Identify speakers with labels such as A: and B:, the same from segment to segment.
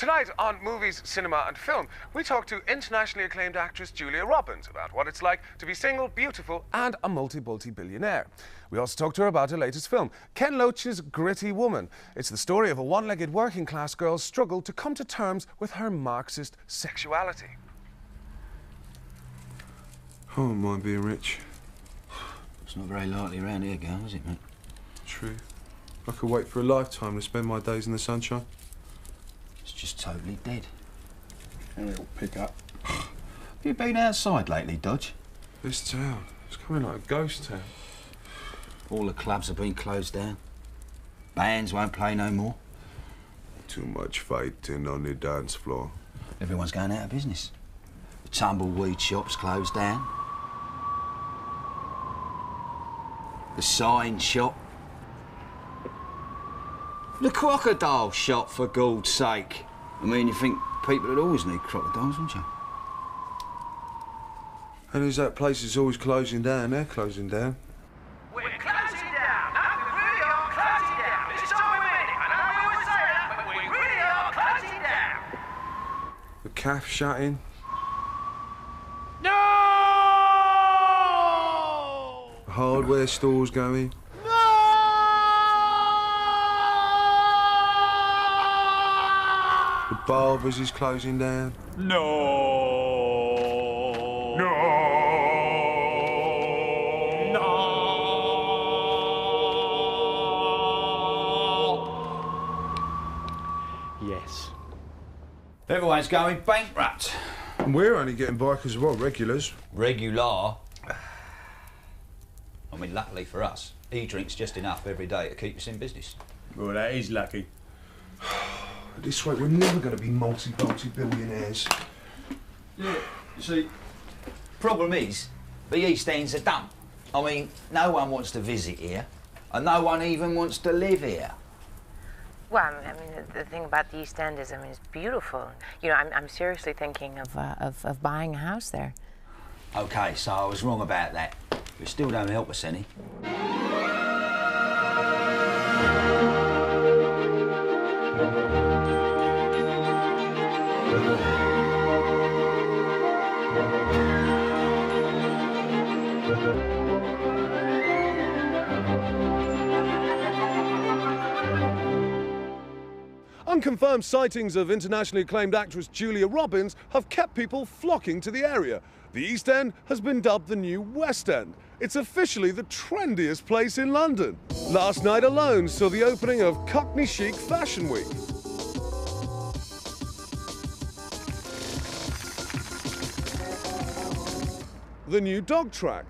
A: Tonight on Movies, Cinema and Film, we talk to internationally acclaimed actress Julia Robbins about what it's like to be single, beautiful and a multi-billionaire. We also talk to her about her latest film, Ken Loach's Gritty Woman. It's the story of a one-legged working-class girl's struggle to come to terms with her Marxist sexuality.
B: I wouldn't mind being rich.
C: It's not very likely around here, girl, is it, mate?
B: True. I could wait for a lifetime to spend my days in the sunshine.
C: It's just totally dead.
B: And it'll pick up.
C: Have you been outside lately, Dodge?
B: This town, it's coming like a ghost town.
C: All the clubs have been closed down. Bands won't play no more.
B: Too much fighting on the dance floor.
C: Everyone's going out of business. The tumbleweed shop's closed down. The sign shop. The crocodile shop, for God's sake. I mean, you think people would always need crocodiles, wouldn't you?
B: And there's that place that's always closing down. They're closing down.
D: We're closing down. No, we really are closing down. This time we're winning. I know we always say that, but we really are closing down.
B: The cafe shutting.
D: No!
B: The hardware stores going. The barbers is closing down.
D: No! No! No!
E: Yes.
C: Everyone's going bankrupt.
B: And we're only getting by because of what, regulars?
C: Regular? I mean, luckily for us, he drinks just enough every day to keep us in business.
E: Well, that is lucky.
B: At this rate, we're never going to be multi-billionaires.
C: Yeah, you see, problem is, the East End's a dump. I mean, no one wants to visit here, and no one even wants to live here.
F: Well, I mean, the thing about the East End is, I mean, it's beautiful. You know, I'm seriously thinking of buying a house there.
C: OK, so I was wrong about that. But still don't help us any.
A: Unconfirmed sightings of internationally acclaimed actress Julia Robbins have kept people flocking to the area. The East End has been dubbed the new West End. It's officially the trendiest place in London. Last night alone saw the opening of Cockney Chic Fashion Week. The new dog track.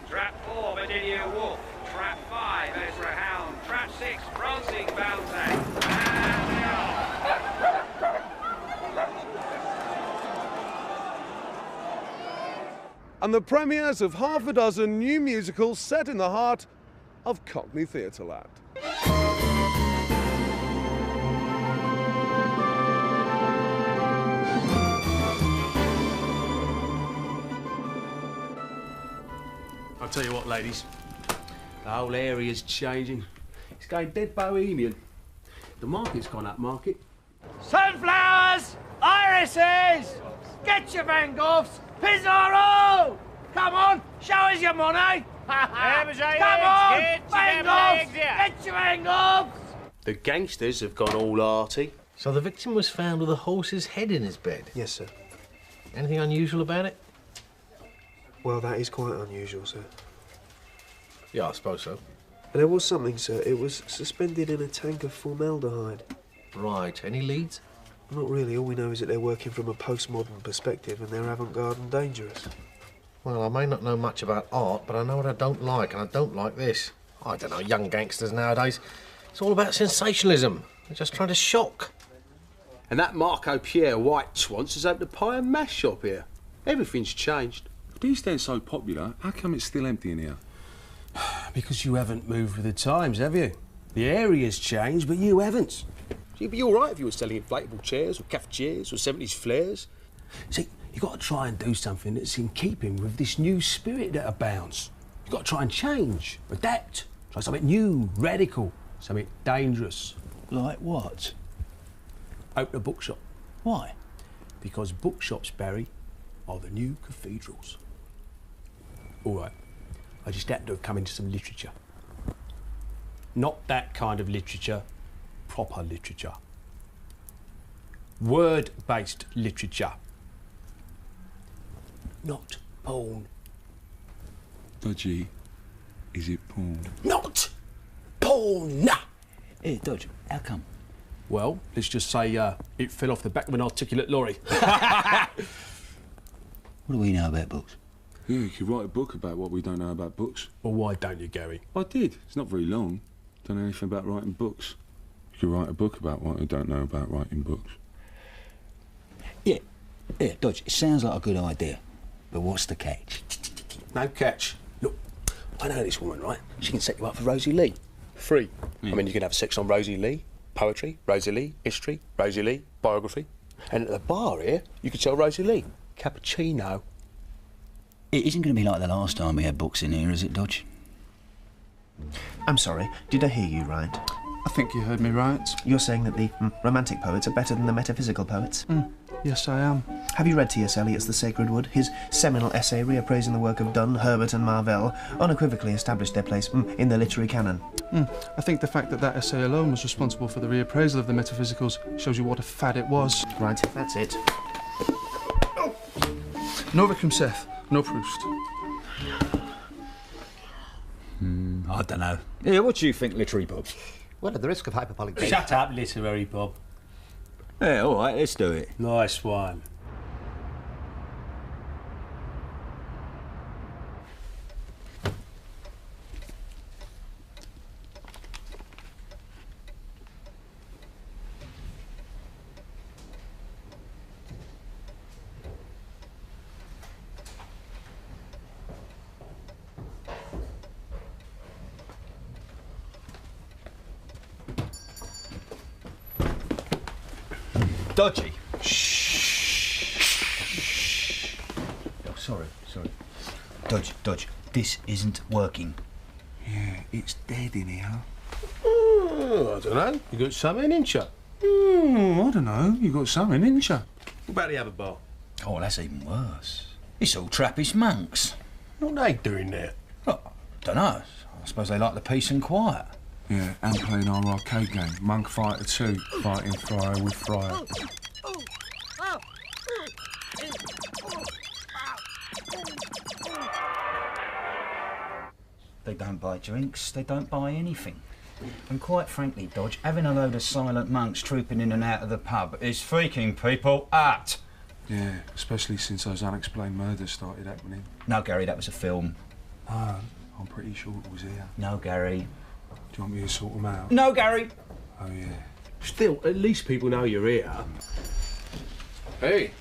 D: Trap 4, Virginia Wolf. Trap 5, Ezra Hound. Trap 6, Bronzing Bounty. And they are.
A: And the premieres of half a dozen new musicals set in the heart of Cockney Theatreland.
E: I'll tell you what, ladies. The whole area's changing. It's going dead bohemian. The market's gone up market.
D: Sunflowers! Irises! Get your Van Goghs! Pizarro! Come on, show us your money! Come on! Van Goghs! Get your Van Goghs!
E: The gangsters have gone all arty.
G: So the victim was found with a horse's head in his bed?
H: Yes, sir.
G: Anything unusual about it?
H: Well, that is quite unusual, sir.
G: Yeah, I suppose so.
H: There was something, sir. It was suspended in a tank of formaldehyde.
G: Right. Any leads?
H: Not really. All we know is that they're working from a postmodern perspective and they're avant-garde and dangerous.
G: Well, I may not know much about art, but I know what I don't like, and I don't like this. I don't know, young gangsters nowadays. It's all about sensationalism. They're just trying to shock.
E: And that Marco Pierre White Swans has opened a pie and mash shop here. Everything's changed.
B: If the East End's so popular, how come it's still empty in here?
E: Because you haven't moved with the times, have you? The area's changed, but you haven't. You'd be all right if you were selling inflatable chairs or cafetiers or 70s flares. See, you've got to try and do something that's in keeping with this new spirit that abounds. You've got to try and change, adapt, try something new, radical, something dangerous.
C: Like what?
E: Open a bookshop.
C: Why?
E: Because bookshops, Barry, are the new cathedrals. All right, I just happen to have come into some literature. Not that kind of literature, proper literature. Word-based literature. Not porn.
B: Dodgy, is it porn?
E: Not porn!
C: Here, Dodge, how come?
E: Well, let's just say it fell off the back of an articulate lorry.
C: What do we know about books?
B: Yeah, you could write a book about what we don't know about books.
E: Well, why don't you, Gary?
B: I did. It's not very long. Don't know anything about writing books. You could write a book about what you don't know about writing books.
C: Yeah, Dodge, it sounds like a good idea. But what's the catch?
E: No catch. Look, I know this woman, right? She can set you up for Rosie Lee. Free. I mean, you can have sex on Rosie Lee, poetry, Rosie Lee, history, Rosie Lee, biography. And at the bar here, you could sell Rosie Lee. Cappuccino.
C: It isn't going to be like the last time we had books in here, is it, Dodge?
I: I'm sorry, did I hear you right?
J: I think you heard me right.
I: You're saying that the romantic poets are better than the metaphysical poets?
J: Yes, I am.
I: Have you read T.S. Eliot's The Sacred Wood? His seminal essay reappraising the work of Donne, Herbert and Marvell unequivocally established their place in the literary canon.
J: I think the fact that that essay alone was responsible for the reappraisal of the metaphysicals shows you what a fad it was.
I: Right, that's it.
J: No Vikram Seth, no Proust.
C: I don't know. Yeah, what do you think, literary Bob?
G: Well, at the risk of hyperbolic...
E: Shut up, literary Bob.
C: Yeah, all right, let's do it.
E: Nice one.
C: Dodgy. Oh, sorry. Dodge, this isn't working.
B: Yeah, it's dead in here.
E: Oh, I don't know. You got something, ain't you?
B: I don't know. You got something, didn't you?
E: What about the other bar?
C: Oh, that's even worse. It's all Trappist monks.
E: What are they doing there?
C: Oh, don't know. I suppose they like the peace and quiet.
B: Yeah, and playing our arcade game, Monk Fighter 2, fighting Friar with Friar.
C: They don't buy drinks, they don't buy anything. And quite frankly, Dodge, having a load of silent monks trooping in and out of the pub is freaking people out.
B: Yeah, especially since those unexplained murders started happening.
C: No, Gary, that was a film.
B: No, I'm pretty sure it was here.
C: No, Gary.
B: Do you want me to sort them out?
C: No, Gary.
B: Oh, yeah.
E: Still, at least people know you're here.
K: Hey,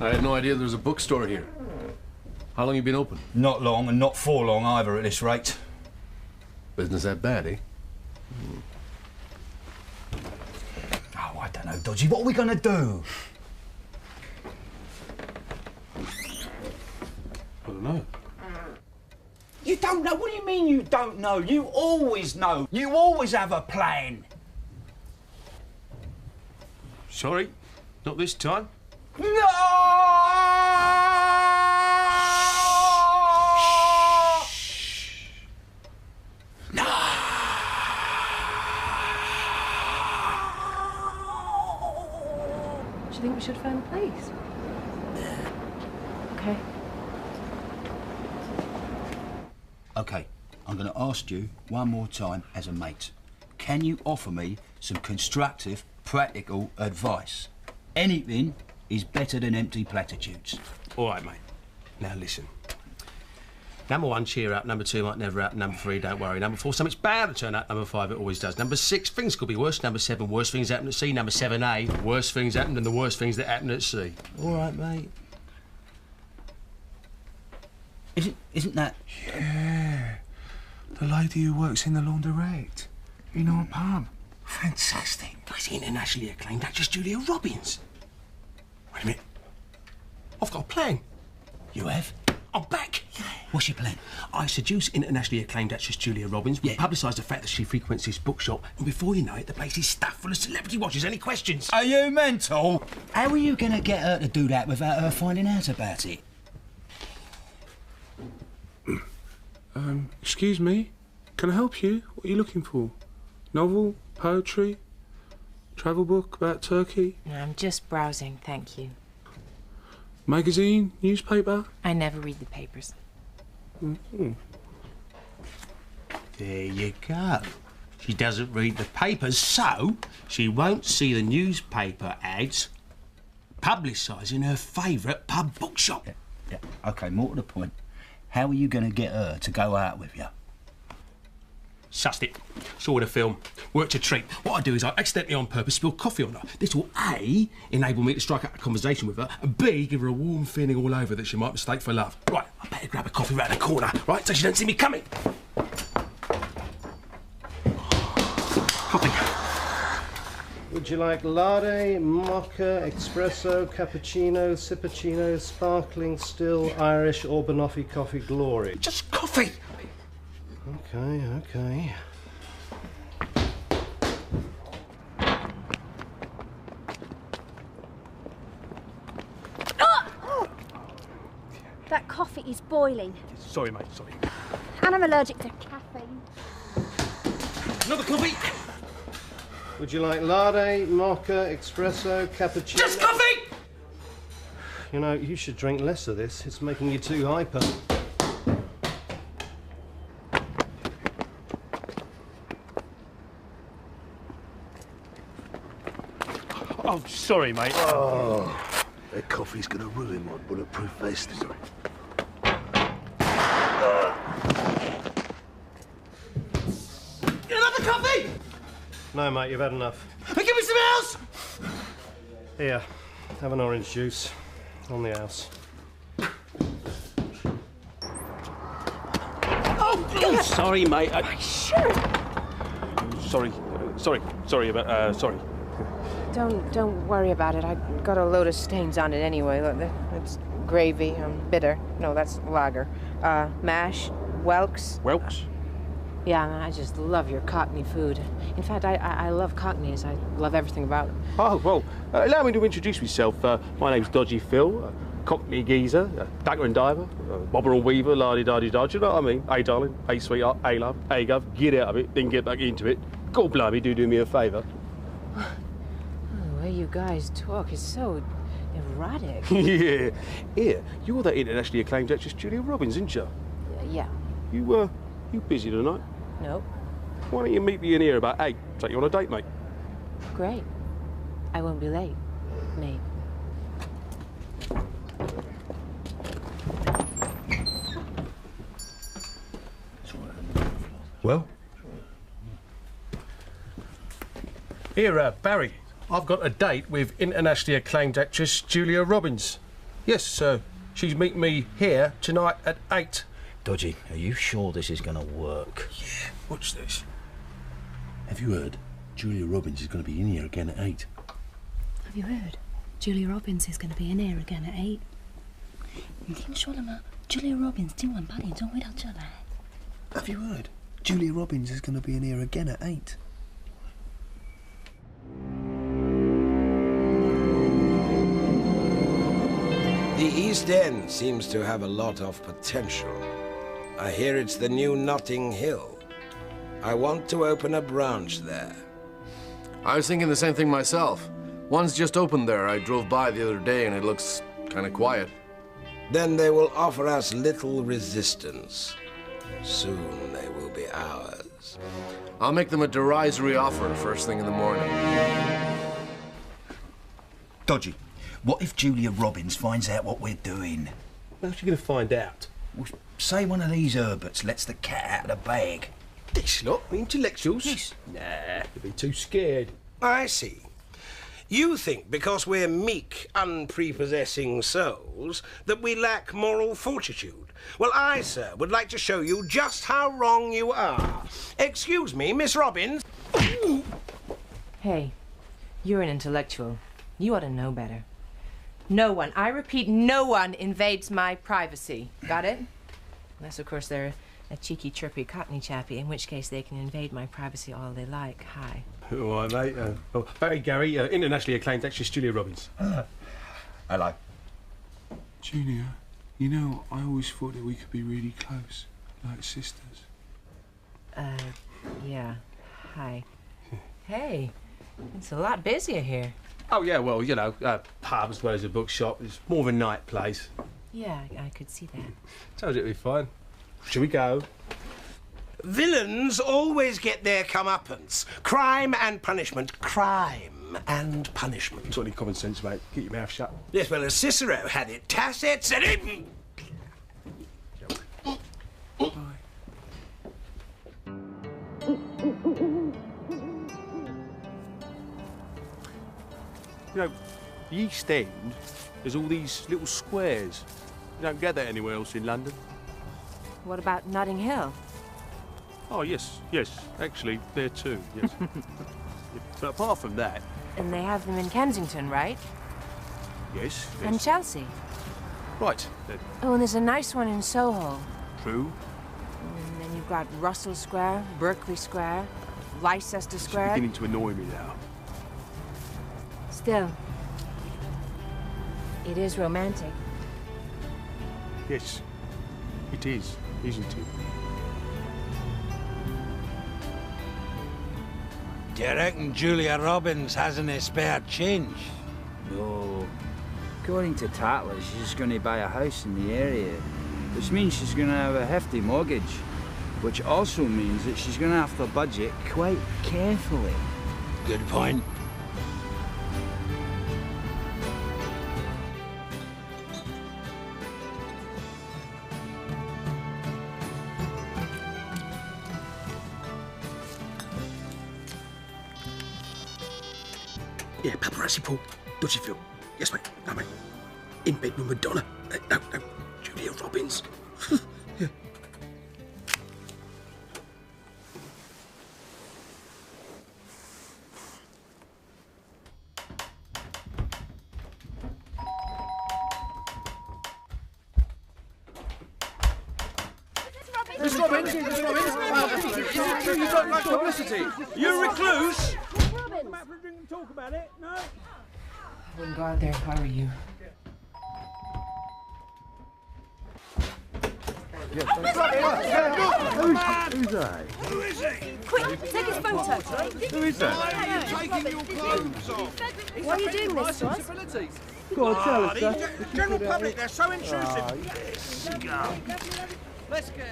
K: I had no idea there was a bookstore here. How long you been open?
C: Not long, and not for long either at this rate.
K: Business that bad, eh?
C: Oh, I don't know, Dodgy. What are we gonna do?
B: I don't know.
C: You don't know? What do you mean you don't know? You always know. You always have a plan.
E: Sorry, not this time.
C: No!
F: Do you think we should phone the police? Okay.
C: OK, I'm going to ask you one more time as a mate. Can you offer me some constructive, practical advice? Anything is better than empty platitudes.
E: All right, mate. Now listen. Number 1, cheer up. Number 2, might never happen. Number 3, don't worry. Number 4, something's bound to turn up. Number 5, it always does. Number 6, things could be worse. Number 7, worse things happen at sea. Number 7A, worse things happen than the worst things that happen at sea.
C: All right, mate. Isn't that...
B: Yeah. The lady who works in the laundrette. In our pub. Fantastic.
E: That's the internationally acclaimed actress Julia Robbins. Wait a minute. I've got a plan.
C: You have?
E: I'm back.
C: What's your plan?
E: I seduce internationally acclaimed actress Julia Robbins. We publicise the fact that she frequents this bookshop, and before you know it, the place is stuffed full of celebrity watchers. Any questions?
C: Are you mental? How are you going to get her to do that without her finding out about it?
J: Excuse me? Can I help you? What are you looking for? Novel? Poetry? Travel book about Turkey?
F: No, I'm just browsing, thank you.
J: Magazine? Newspaper?
F: I never read the papers.
E: Mm-hmm. There you go. She doesn't read the papers, so she won't see the newspaper ads publicising her favourite pub bookshop.
C: Yeah. OK, more to the point. How are you going to get her to go out with you?
E: Sussed it. Saw the film. Worked a treat. What I do is I accidentally on purpose spill coffee on her. This will A, enable me to strike up a conversation with her, and B, give her a warm feeling all over that she might mistake for love. Right, I better grab a coffee round the corner, right, so she don't see me coming. Coffee.
L: Would you like latte, mocha, espresso, cappuccino, sippuccino, sparkling, still, Irish, or Banoffee coffee glory?
E: Just coffee.
L: Okay.
M: That coffee is boiling.
E: Sorry, mate, sorry.
M: And I'm allergic to caffeine.
E: Another coffee.
L: Would you like latte, mocha, espresso, cappuccino?
E: Just coffee!
L: You know, you should drink less of this. It's making you too hyper.
E: Oh, sorry, mate.
B: Oh, that coffee's gonna ruin my bulletproof vest.
E: Another coffee?
L: No, mate, you've had enough.
E: Hey, give me some else!
L: Here, have an orange juice. On the house.
E: Oh, sorry, mate.
F: Sure.
E: Sorry about, sorry.
F: Don't worry about it. I got a load of stains on it anyway. Look, that's gravy, bitter. No, that's lager. Mash, Welks.
E: Welks?
F: Yeah, I just love your Cockney food. In fact, I love Cockneys. I love everything about them.
E: Oh, well, allow me to introduce myself. My name's Dodgy Phil, Cockney geezer, Dagger and Diver, Bobber and Weaver, la-di-da-di-da. Do you know what I mean? Hey, darling, hey, sweetheart, hey, love, hey, gov, get out of it, then get back into it. God blimey, do me a favour.
F: The way you guys talk is so erotic.
E: Yeah. Here, you're that internationally acclaimed actress Julia Robbins, isn't you?
F: Yeah.
E: You busy tonight?
F: Nope.
E: Why don't you meet me in here about 8? Take you on a date, mate.
F: Great. I won't be late, mate.
K: Well? Here, Barry. I've got a date with internationally acclaimed actress Julia Robbins. Yes, she's meeting me here tonight at 8.
C: Dodgy, are you sure this is going to work?
K: Yeah, watch this.
B: Have you heard? Julia Robbins is going to be in here again at 8.
N: Have you heard? Julia Robbins is going to be in here again at 8. 你听说了吗 ？Julia Robbins 今晚8点钟会到这来。
I: Have you heard? Julia Robbins is going to be in here again at 8.
O: The East End seems to have a lot of potential. I hear it's the new Notting Hill. I want to open a branch there.
K: I was thinking the same thing myself. One's just opened there. I drove by the other day and it looks kind of quiet.
O: Then they will offer us little resistance. Soon they will be ours.
K: I'll make them a derisory offer first thing in the morning.
C: Dodgy, what if Julia Robbins finds out what we're doing?
E: How's she going to find out?
C: Well, say one of these Herberts lets the cat out of the bag.
E: This lot, the intellectuals?
C: Yes.
E: Nah, they'd be too scared.
O: I see. You think because we're meek, unprepossessing souls that we lack moral fortitude. Well, I, sir, would like to show you just how wrong you are. Excuse me, Miss Robbins.
F: Hey, you're an intellectual. You ought to know better. No one, I repeat, no one invades my privacy. Got it? Unless, of course, they're a cheeky, chirpy, cockney chappy, in which case they can invade my privacy all they like. Hi.
K: All right, mate. Barry Gary, internationally acclaimed actress Julia Robbins.
C: Hello.
J: Julia, you know, I always thought that we could be really close, like sisters.
F: Yeah. Hi. Hey, it's a lot busier here.
K: Oh, yeah, well, you know, pub as well as a bookshop. It's more of a night place.
F: Yeah, I could see that.
K: Told you it'd be fine. Shall we go?
O: Villains always get their comeuppance. Crime and punishment. Crime and punishment.
K: Got any common sense, mate? Keep your mouth shut.
O: Yes, well, as Cicero had it, tacit said it.
E: You know, the East End, there's all these little squares. You don't get that anywhere else in London.
F: What about Notting Hill?
E: Oh, yes, actually, there too, yes. But apart from that...
F: And they have them in Kensington, right?
E: Yes.
F: And Chelsea.
E: Right.
F: Oh, and there's a nice one in Soho.
E: True.
F: And then you've got Russell Square, Berkeley Square, Leicester
E: It's
F: Square.
E: beginning to annoy me now.
F: Still, it is romantic.
E: Yes, it is, isn't it?
O: Do you reckon Julia Robbins has any spare change?
C: No. According to Tatler, she's going to buy a house in the area, which means she's going to have a hefty mortgage, which also means that she's going to have to budget quite carefully.
O: Good point.
E: Yeah, paparazzi Paul. Dodgy film. Yes, mate. No, mate. In bed with Madonna. No. Julia Robbins. Yeah.
D: Miss Robbins! Miss Robbins! You don't like publicity! You recluse! Talk about it, no?
F: I wouldn't go out there if I were you.
D: Who's that? Who is he?
N: Quick, take his photo.
D: Who is that? Why are you taking your clothes off?
N: Why are you doing this to us?
D: Go on, tell us, sir. General public, they're so intrusive. Let's go. Let's go.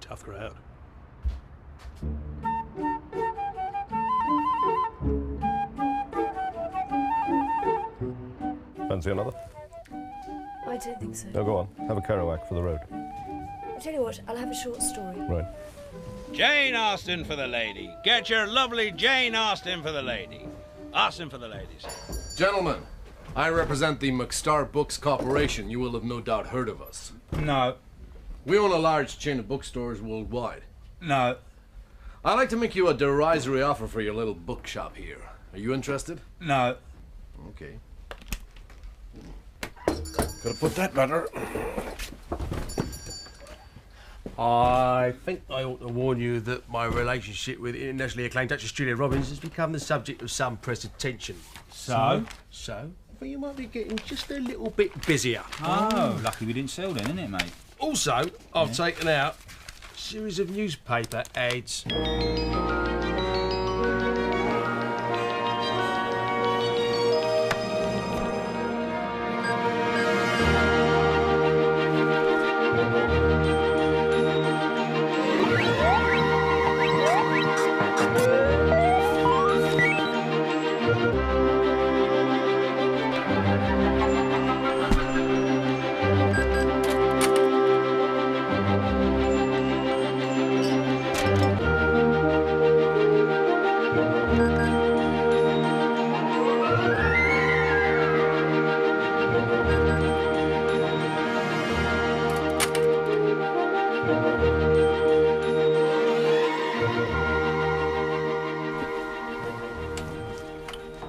K: Tough crowd.
P: Fancy another?
N: I don't think so.
P: No, go on. Have a Kerouac for the road.
N: I'll tell you what, I'll have a short story.
P: Right.
Q: Jane Austen for the lady. Get your lovely Jane Austen for the lady. Austen for the ladies.
R: Gentlemen, I represent the McStar Books Corporation. You will have no doubt heard of us.
Q: No.
R: We own a large chain of bookstores worldwide.
Q: No.
R: I'd like to make you a derisory offer for your little bookshop here. Are you interested?
Q: No.
R: Okay. Gotta put that better.
K: I think I ought to warn you that my relationship with internationally acclaimed actress Julia Robbins has become the subject of some press attention.
C: So?
K: So? Well, you might be getting just a little bit busier.
C: Oh, lucky we didn't sell then, isn't it, mate?
K: Also, I've taken out a series of newspaper ads.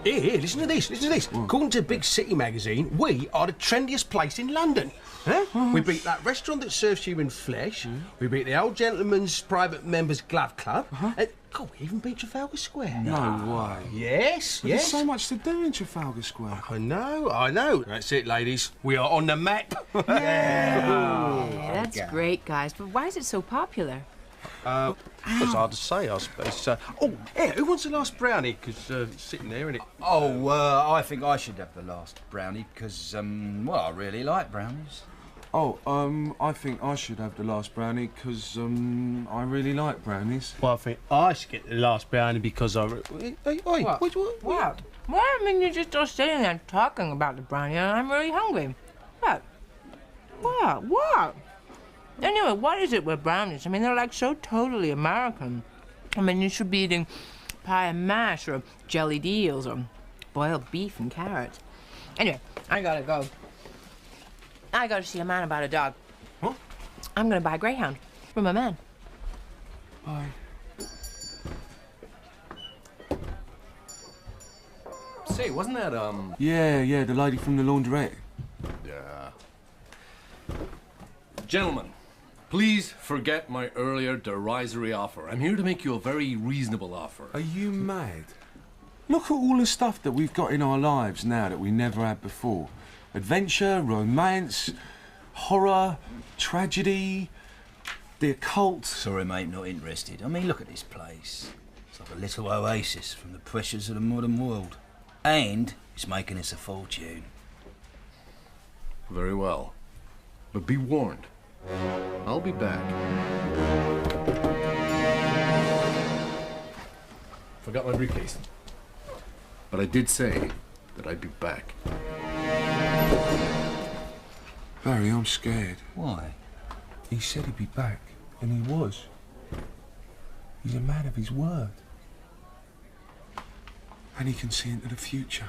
E: Here, listen to this, According to Big City magazine, we are the trendiest place in London. Huh? We beat that restaurant that serves human flesh. We beat the old gentleman's private members glove club. God, we even beat Trafalgar Square.
B: No way.
E: Yes,
B: But
E: yes.
B: There's so much to do in Trafalgar Square.
E: I know. That's it, ladies. We are on the map.
F: Yeah, that's great, guys. But why is it so popular?
E: It's hard to say, I suppose. Who wants the last brownie? Because it's sitting there, isn't it?
C: Oh, I think I should have the last brownie, because, well, I really like brownies.
B: Oh, I think I should have the last brownie because I really like brownies.
K: Well, I think I should get the last brownie because I...
F: What? Well, I mean, you're just all sitting there talking about the brownie and I'm really hungry. What? Anyway, what is it with brownies? I mean, they're like so totally American. I mean, you should be eating pie and mash or jellied eels or boiled beef and carrots. Anyway, I gotta go. I gotta see a man about a dog.
E: Huh?
F: I'm gonna buy a greyhound from a man.
B: Bye.
R: Say, wasn't that,
B: Yeah, the lady from the laundrette.
R: Yeah. Gentlemen, please forget my earlier derisory offer. I'm here to make you a very reasonable offer.
B: Are you mad? Look at all the stuff that we've got in our lives now that we never had before. Adventure, romance, horror, tragedy, the occult.
C: Sorry, mate, not interested. I mean, look at this place. It's like a little oasis from the pressures of the modern world. And it's making us a fortune.
R: Very well. But be warned. I'll be back. Forgot my briefcase. But I did say that I'd be back.
B: Barry, I'm scared.
C: Why?
B: He said he'd be back, and he was. He's a man of his word. And he can see into the future.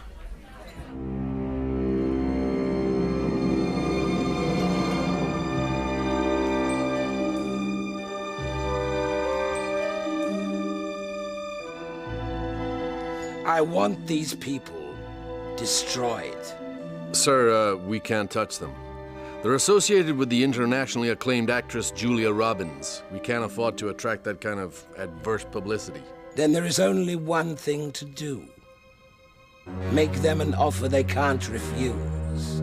O: I want these people destroyed.
R: Sir, we can't touch them. They're associated with the internationally acclaimed actress Julia Robbins. We can't afford to attract that kind of adverse publicity.
O: Then there is only one thing to do. Make them an offer they can't refuse.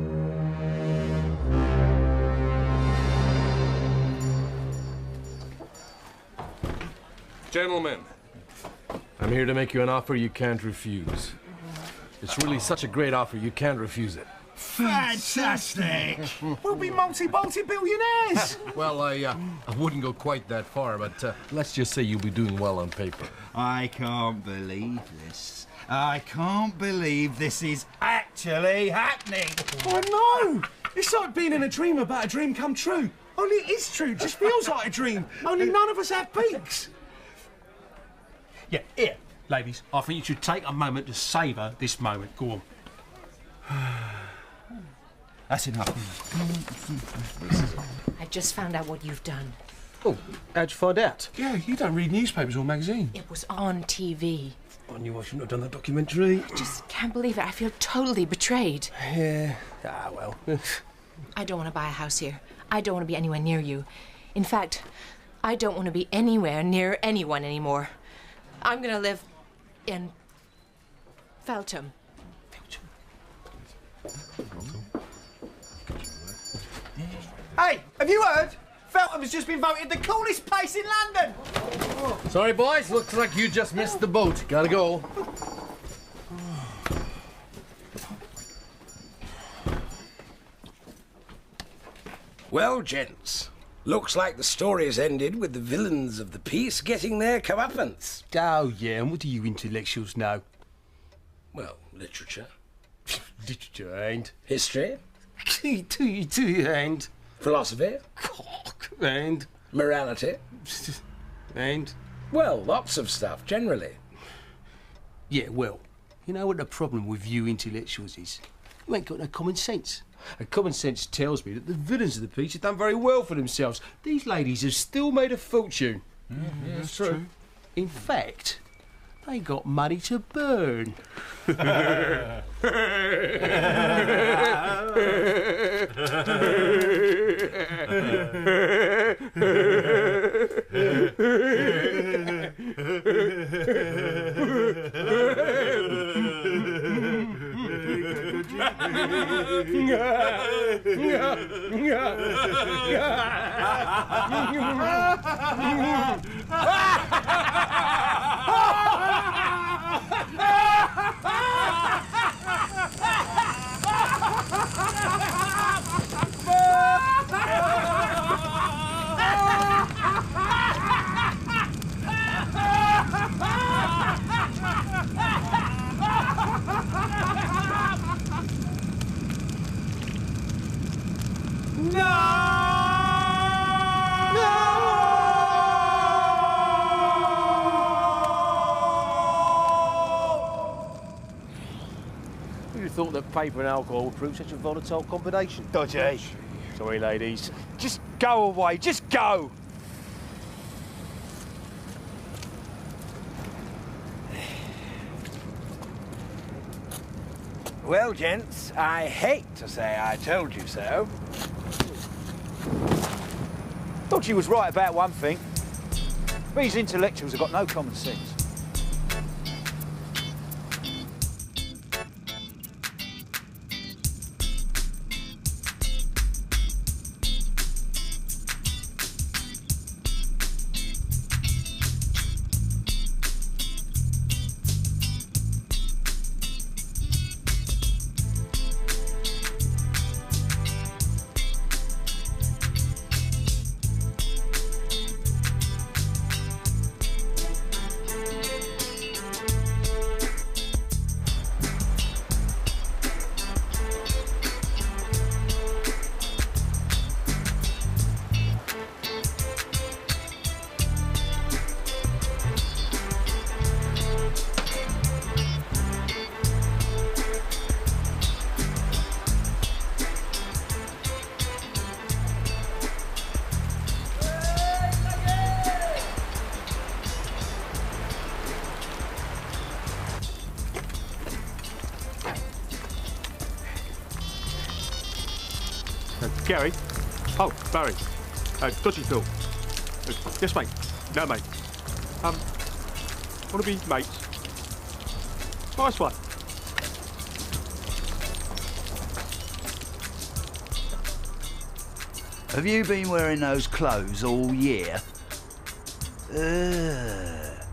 R: Gentlemen, I'm here to make you an offer you can't refuse. It's really such a great offer, you can't refuse it.
E: Fantastic! We'll be multi-billionaires!
R: Well, I wouldn't go quite that far, but let's just say you'll be doing well on paper.
C: I can't believe this. I can't believe this is actually happening.
B: I know! It's like being in a dream about a dream come true. Only it is true, it just feels like a dream. Only none of us have beaks.
K: Yeah, here, ladies, I think you should take a moment to savour this moment. Go on.
C: That's enough.
F: I just found out what you've done.
E: Oh, how'd you find out?
B: Yeah, you don't read newspapers or magazines.
F: It was on TV.
E: I knew I shouldn't have done that documentary.
F: I just can't believe it. I feel totally betrayed.
E: Yeah. Ah, well.
F: I don't want to buy a house here. I don't want to be anywhere near you. In fact, I don't want to be anywhere near anyone anymore. I'm going to live in Feltham.
D: Hey, have you heard? Feltham has just been voted the coolest place in London.
R: Sorry, boys. Looks like you just missed the boat. Gotta go.
O: Well, gents, looks like the story has ended with the villains of the piece getting their comeuppance.
E: Oh, yeah, and what do you intellectuals know?
O: Well, literature.
E: Literature, and?
O: History.
E: And?
O: Philosophy.
E: And?
O: Morality.
E: And?
O: Well, lots of stuff, generally.
E: Yeah, well, you know what the problem with you intellectuals is? You ain't got no common sense. And common sense tells me that the villains of the piece have done very well for themselves. These ladies have still made a fortune.
B: Yeah, that's true.
E: In fact, they got money to burn.
D: Who'd have thought that paper and alcohol would prove such a volatile combination? Dodgy. Sorry, ladies. Just go away, just go!
S: Well, gents, I hate to say I told you so.
D: Dodgy was right about one thing. These intellectuals have got no common sense.
K: Gary? Oh, Barry. Dodgy Phil. Yes, mate. No, mate. Want to be mates? Nice one.
C: Have you been wearing those clothes all year? Ugh.